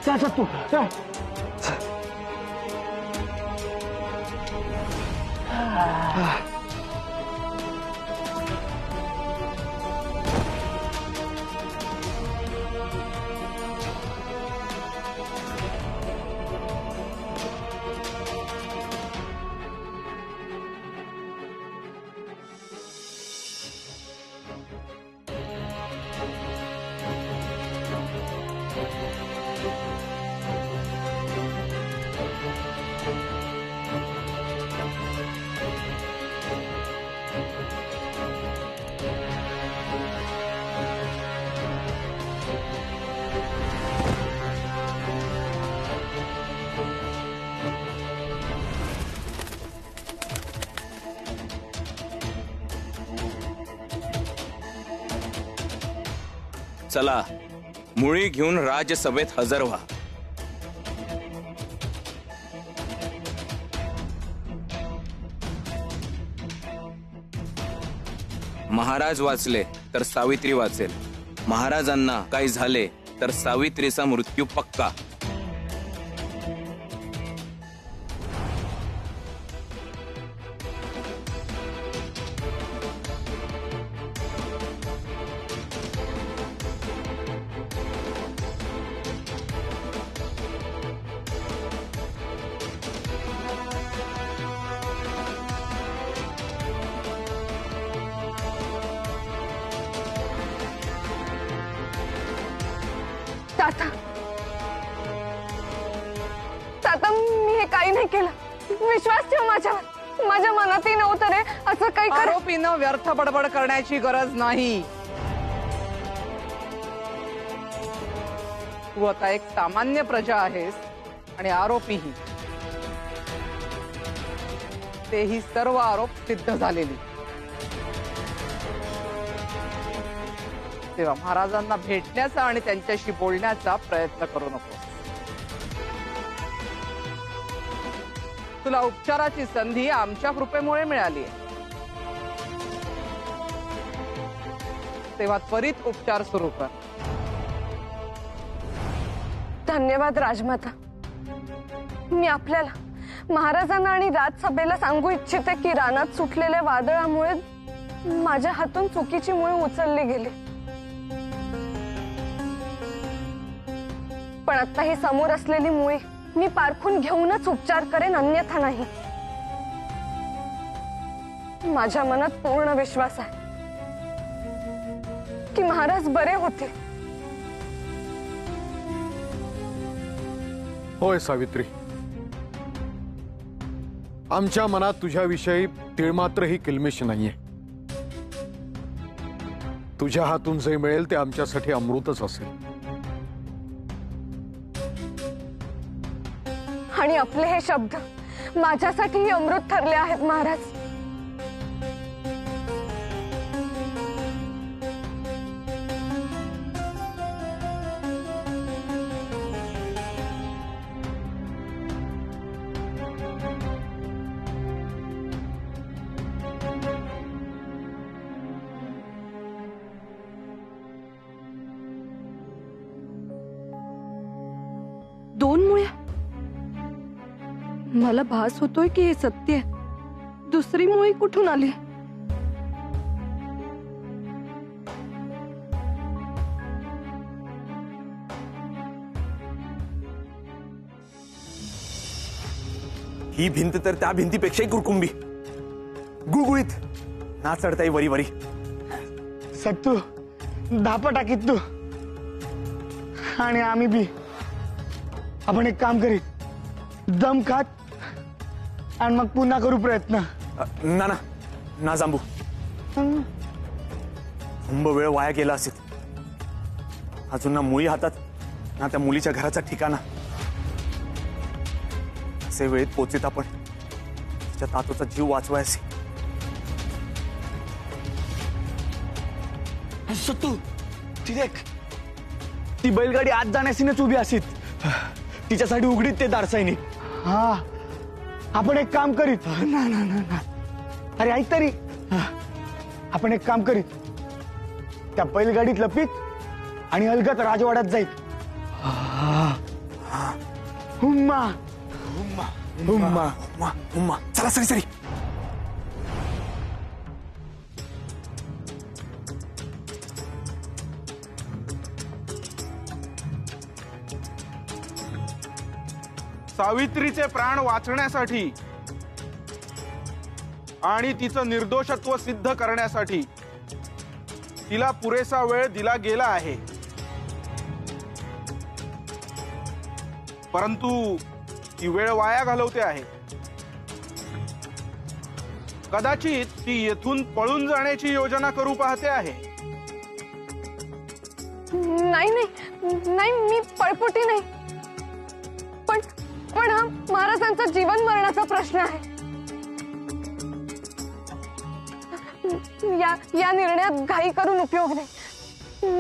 चल तू चल. चला मुळी घेऊन राजसभेत हजर व्हा. महाराज वाचले तर सावित्री वाचेल. महाराजांना काही झाले तर सावित्रीचा मृत्यू पक्का. ताता ताता मी हे काही नाही केलं. विश्वास ठेव माझ्यावर. माझ्या मनातही नव्हतं रे असं काही कर. आरोपीनं व्यर्थ बडबड करण्याची गरज नाही. तू आता एक सामान्य प्रजा आहेस आणि आरोपीही. तेही सर्व आरोप सिद्ध झालेली. तेव्हा महाराजांना भेटण्याचा आणि त्यांच्याशी बोलण्याचा प्रयत्न करू नको. तुला उपचाराची संधी आमच्या कृपेमुळे मिळाली आहे. तेव्हा त्वरित उपचार सुरू कर. धन्यवाद राजमाता. मी आपल्याला महाराजांना आणि राजसभेला सांगू इच्छिते की रानात सुटलेल्या वादळामुळे माझ्या हातून चुकीची मुळे उचलली गेली. पण आता ही समोर असलेली मुळे मी पारखून घेऊनच उपचार करेन, अन्यथा नाही. माझ्या मनात पूर्ण विश्वास आहे की महाराज बरे होतील. होय सावित्री, आमच्या मनात तुझ्याविषयी तिळमात्रही किलमिश नाहीये. तुझ्या हातून जे मिळेल ते आमच्यासाठी अमृतच असेल. आणि आपले हे शब्द माझ्यासाठी अमृत ठरले आहेत महाराज. दोन मुळे मला भास होतोय की हे सत्य आहे. दुसरी मुळी कुठून आली? ही भिंत तर त्या भिंतीपेक्षाही कुरकुंबी, गुळगुळीत, ना चढताई वरी वरी. सत्तू धापा टाकीत तू आणि आम्ही बी. आपण एक काम करीत, दम खात आणि मग पुन्हा करू प्रयत्न. ना ना ना जांबू, कुंभ वेळ वाया गेला असेल. अजून ना मुळी हातात ना त्या मुलीच्या घराचा ठिकाणा. असे वेळेत पोचीत आपण तिच्या तातोचा जीव वाचवायचे. सत्तू ती देख, ती बैलगाडी आत जाण्यासीनच उभी असीत. तिच्यासाठी उघडीत ते दारसाईनी. हा आपण एक काम करीत. ना ना ना ना, अरे ऐक तरी. आपण एक काम करीत, त्या बैलगाडीत लपीत आणि अलगत राजवाड्यात जाईत. हुम्मा उम्मा उम्मा उम्मा उम्मा चला सरी सरी. सावित्रीचे प्राण वाचण्यासाठी आणि तिचं निर्दोषत्व सिद्ध करण्यासाठी तिला पुरेसा वेळ दिला गेला आहे, परंतु ती वेळ वाया घालवते आहे. कदाचित ती येथून पळून जाण्याची योजना करू पाहते आहे. नाही नाही नाही, मी पळपुटी नाही. पण पण हा महाराजांचा जीवन मरणाचा प्रश्न आहे. या निर्णयात घाई करून उपयोग नाही.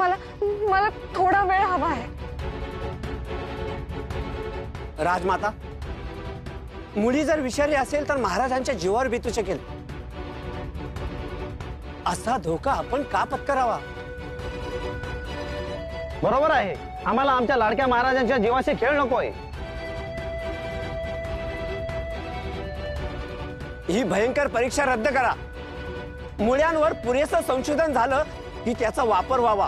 मला थोडा वेळ हवा आहे. राजमाता, मुली जर विषारी असेल तर महाराजांच्या जीवावर बेतू शकेल. असा धोका आपण का पत्करावा? बरोबर आहे. आम्हाला आमच्या लाडक्या महाराजांच्या जीवाशी खेळ नकोय. ही भयंकर परीक्षा रद्द करा. मुळ्यांवर पुरेसं संशोधन झालं की त्याचा वापर व्हावा.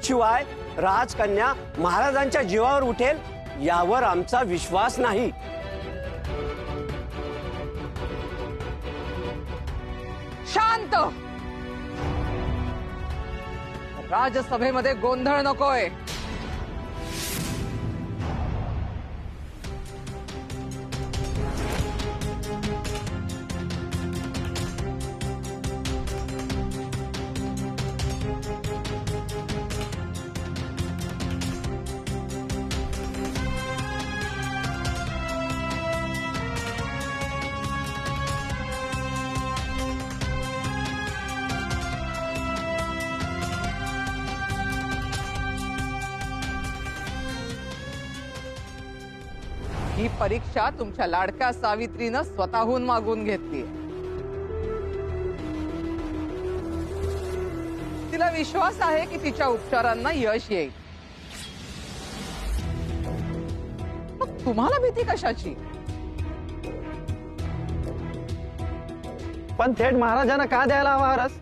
शिवाय राजकन्या महाराजांच्या जीवावर उठेल यावर आमचा विश्वास नाही. शांत. राजसभेमध्ये गोंधळ नकोय. ही परीक्षा तुमच्या लाडक्या सावित्रीनं स्वतःहून मागून घेतली. तिला विश्वास आहे की तिच्या उपचारांना यश येईल. मग तुम्हाला भीती कशाची? पण थेट महाराजांना का द्यायला हवा रस?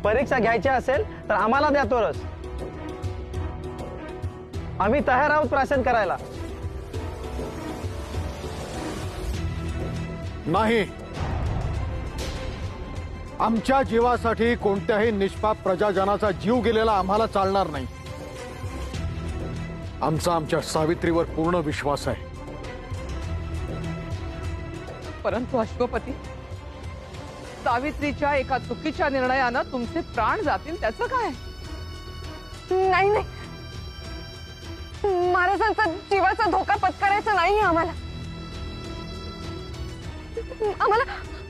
परीक्षा घ्यायची असेल तर आम्हाला द्या तो रस. आम्ही तयार आहोत प्राशन करायला. नाही, आमच्या जीवासाठी कोणत्याही निष्पाप प्रजाजनाचा जीव गेलेला आम्हाला चालणार नाही. आमच्या सावित्रीवर पूर्ण विश्वास आहे. परंतु अश्वपती, सावित्रीच्या एका चुकीच्या निर्णयानं तुमचे प्राण जातील त्याचं काय? नाही नाही, महाराजांचा जीवाचा धोका पत्करायचा नाही आम्हाला.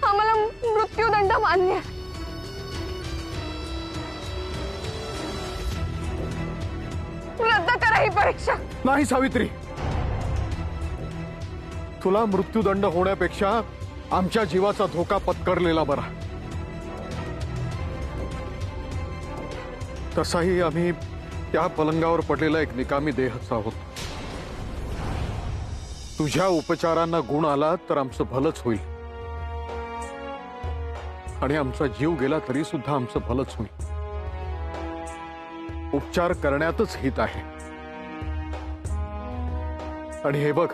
आम्हाला मृत्यूदंड मान्य आहे. रद्द करा ही परीक्षा. नाही सावित्री, तुला मृत्यूदंड होण्यापेक्षा आमच्या जीवाचा धोका पत्करलेला बरा. तसाही आम्ही त्या पलंगावर पडलेला एक निकामी देहच आहोत. तुझ्या उपचारांना गुण आला तर आमचं भलंच होईल, आणि आमचा जीव गेला तरी सुद्धा आमचं भलंच होईल. उपचार करण्यातच हित आहे. आणि हे बघ,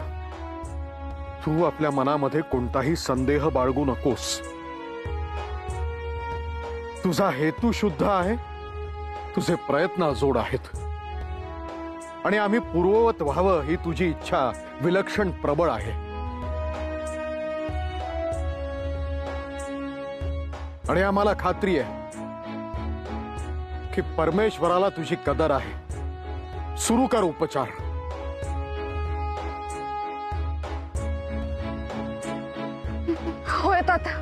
तू आपल्या मनामध्ये कोणताही संदेह बाळगू नकोस. तुझा हेतू शुद्ध आहे, तुझे प्रयत्न अजोड आहेत, आणि आम्ही पूर्ववत व्हावं ही तुझी इच्छा विलक्षण प्रबळ आहे. आणि आम्हाला खात्री आहे की परमेश्वराला तुझी कदर आहे. सुरू कर उपचार. होय तात्या.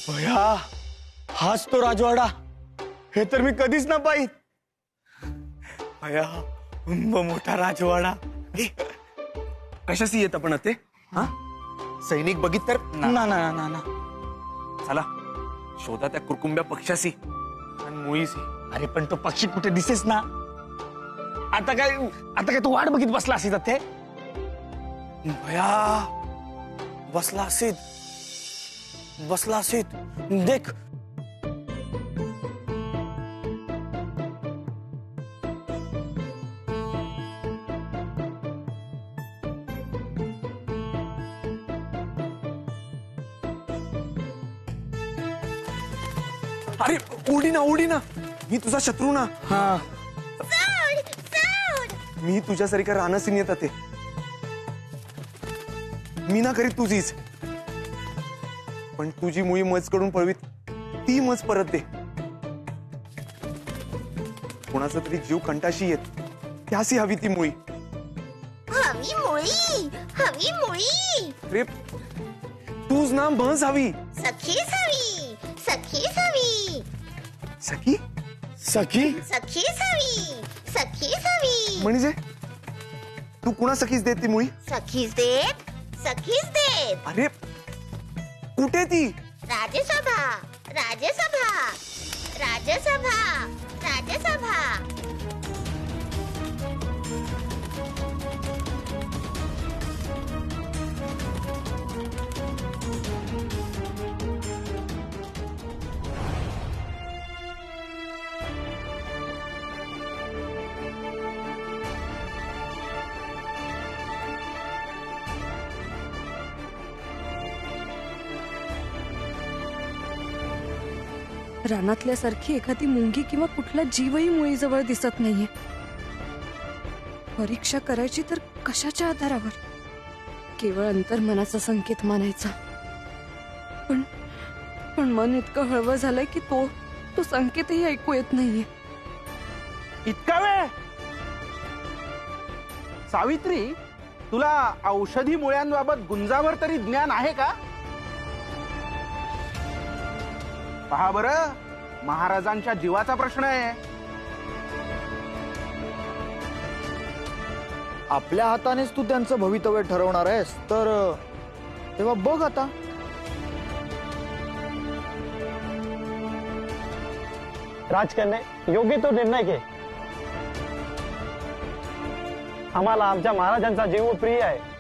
भया, हाच तो राजवाडा. हे तर मी कधीच ना पाहित. भया, मोठा राजवाडा. ए, कशाशी येत आपण ते हा सैनिक बघित तर ना ना ना ना ना चला शोधा त्या कुरकुंब्या पक्षाशी आणि मुळीशी. अरे पण तो पक्षी कुठे दिसेस ना. आता काय तू वाट बघित बसला असेल ते. भया बसला असेल देख अरे उडी ना मी तुझा शत्रू ना. हा मी तुझ्यासारखा रानसीन येतात ते मी ना करीत तुझीच, पण तुझी मुळी मज कडून पळवीत ती मज परत दे. कोणाचा तरी जीव कंटाशी येत त्यासी हवी ती मुळी. हवी मुळी अरे तूच ना मज हवी. सखीच हवी सखी सखीच हवी म्हणजे तू कुणा सखीच देत ती मुळी. सखीच देत अरे कुठे ती. राजसभा रानातल्यासारखी एखादी मुंगी किंवा कुठला जीवही मुळीजवळ दिसत नाहीये. परीक्षा करायची तर कशाच्या आधारावर. केवळ अंतर्मनाचा संकेत मानायचा. पण मन इतकं हळवं झालंय की तो संकेतही ऐकू येत नाहीये. इतका वेळ. सावित्री, तुला औषधी मुळ्यांबाबत गुंजावर तरी ज्ञान आहे का? पहा बरं, महाराजांच्या जीवाचा प्रश्न आहे. आपल्या हातानेच तू त्यांचं भवितव्य ठरवणार आहेस तर तेव्हा बघ आता. राजकन्या, योग्य तो निर्णय घे. आम्हाला आमच्या महाराजांचा जीव प्रिय आहे.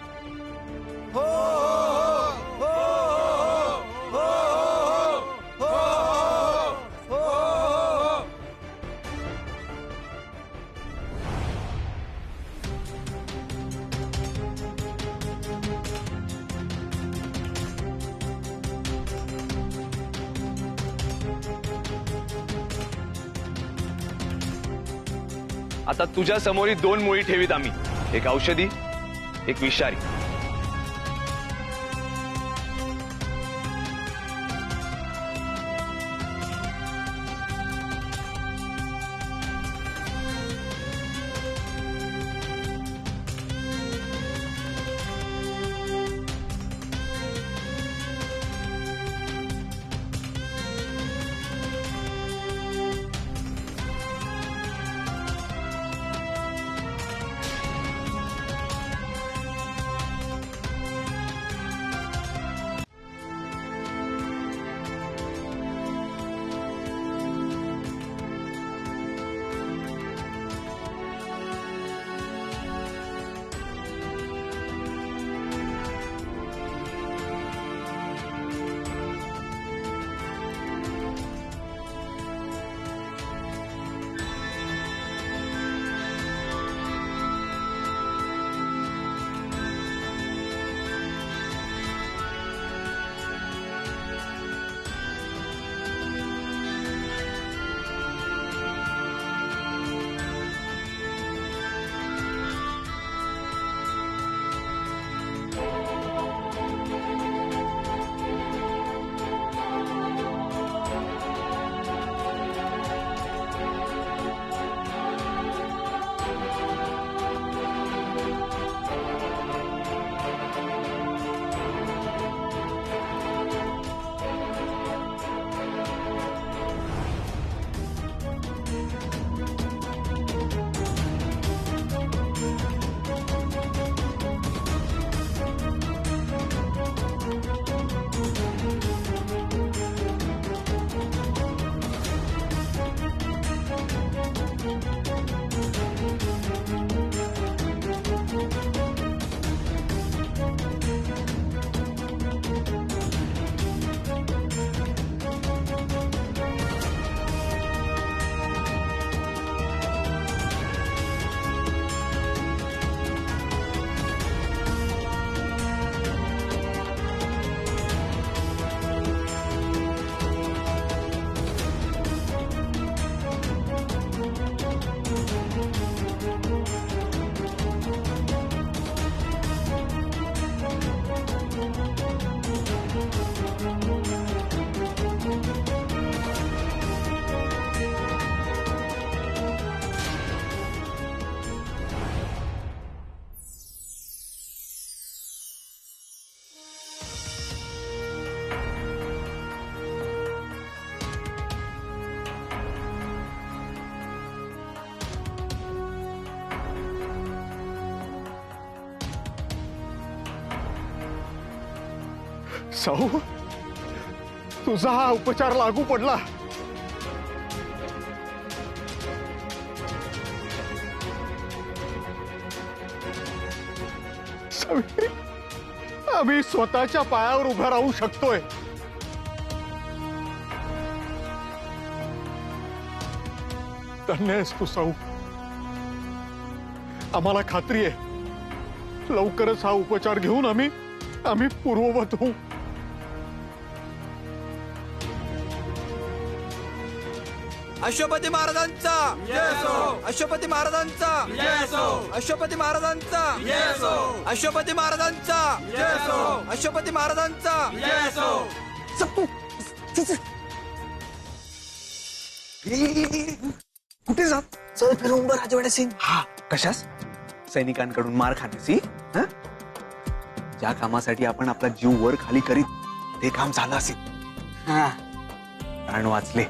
आता तुझ्या समोरील 2 मुळी ठेवीत आम्ही, एक औषधी, एक विषारी. साऊ, तुझा हा उपचार लागू पडला. सावित्री, आम्ही स्वतःच्या पायावर उभा राहू शकतोय. धन्य आहेस तू साऊ. आम्हाला खात्री आहे लवकरच हा उपचार घेऊन आम्ही पूर्ववत होऊ. अश्वपती महाराजांचा अश्वपती महाराजांचा अश्वपती महाराजांचा अश्वपती महाराजांचा अश्वपती महाराजांचा. कुठे जात चल फिरून राजवाड्या सिंग. हा कशास? सैनिकांकडून मार खाण्याची. ज्या कामासाठी आपण आपला जीव वर खाली करीत ते काम झालं असेल. प्राण वाचले.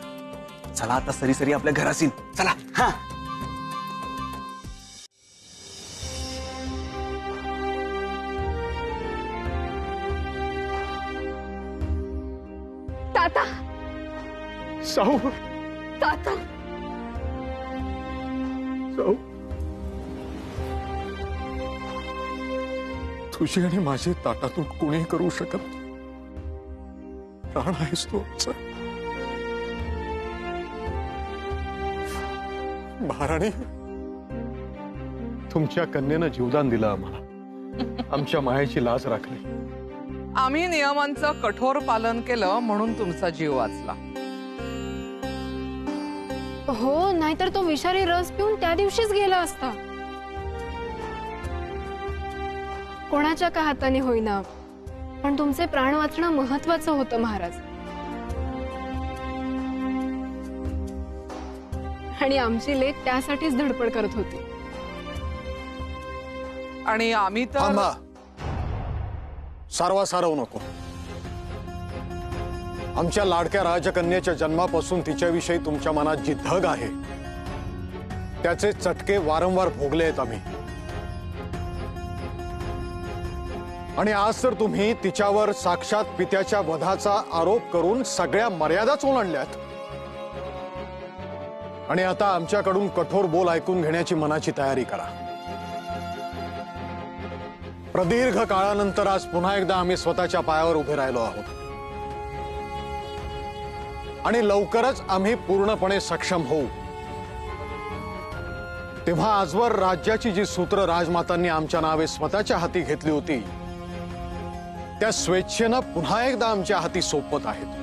चला आता सरी सरी आपल्या घरासीन. चला. हा ताता साऊ, ताता साऊ, तुझी आणि माझी ताटातूट कोणी करू शकत. प्राण आहेस तू आमचा. महाराणी, तुमच्या कन्येनं जीवदान दिलं आम्हाला. आमच्या मायेची लाज राखली. आम्ही नियमांचं कठोर पालन केलं म्हणून तुमचा जीव वाचला. हो, नाहीतर तो विषारी रस पिऊन त्या दिवशीच गेला असता. कोणाच्या का हाताने होईना, पण तुमचे प्राण वाचणं महत्वाचं होतं महाराज. आणि आमची लेक त्यासाठीच धडपड करत होती. आणि आम्ही तर थांबा. सारवा सारवू नको. आमच्या लाडक्या राजकन्याच्या जन्मापासून तिच्याविषयी तुमच्या मनात जी धग आहे त्याचे चटके वारंवार भोगले आहेत आम्ही. आणि आज तर तुम्ही तिच्यावर साक्षात पित्याच्या वधाचा आरोप करून सगळ्या मर्यादाच ओलांडल्यात. आणि आता आमच्याकडून कठोर बोल ऐकून घेण्याची मनाची तयारी करा. प्रदीर्घ काळानंतर आज पुन्हा एकदा आम्ही स्वतःच्या पायावर उभे राहिलो आहोत. आणि लवकरच आम्ही पूर्णपणे सक्षम होऊ. तेव्हा आजवर राज्याची जी सूत्र राजमातांनी आमच्या नावे स्वतःच्या हाती घेतली होती त्या स्वेच्छेनं पुन्हा एकदा आमच्या हाती सोपवत आहेत.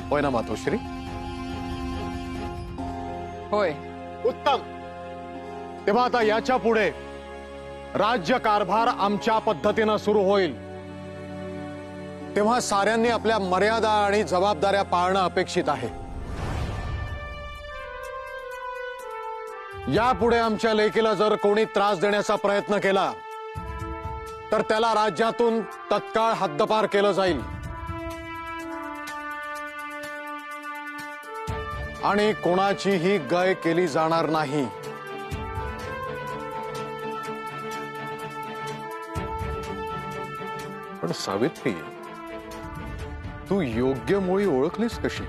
होय ना मातोश्री? होय. उत्तम. तेव्हा आता याच्या पुढे राज्य कारभार आमच्या पद्धतीनं सुरू होईल. तेव्हा साऱ्यांनी आपल्या मर्यादा आणि जबाबदाऱ्या पाळणं अपेक्षित आहे. यापुढे आमच्या लेकीला जर कोणी त्रास देण्याचा प्रयत्न केला तर त्याला राज्यातून तत्काळ हद्दपार केलं जाईल. आणि कोणाचीही गय केली जाणार नाही. पण सावित्री, तू योग्य मुळी ओळखलीस कशी?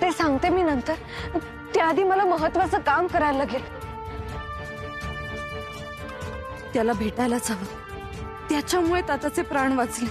ते सांगते मी नंतर. त्याआधी मला महत्वाचं काम करायला लागेल. त्याला भेटायलाच हवं. त्याच्यामुळे ताताचे प्राण वाचले.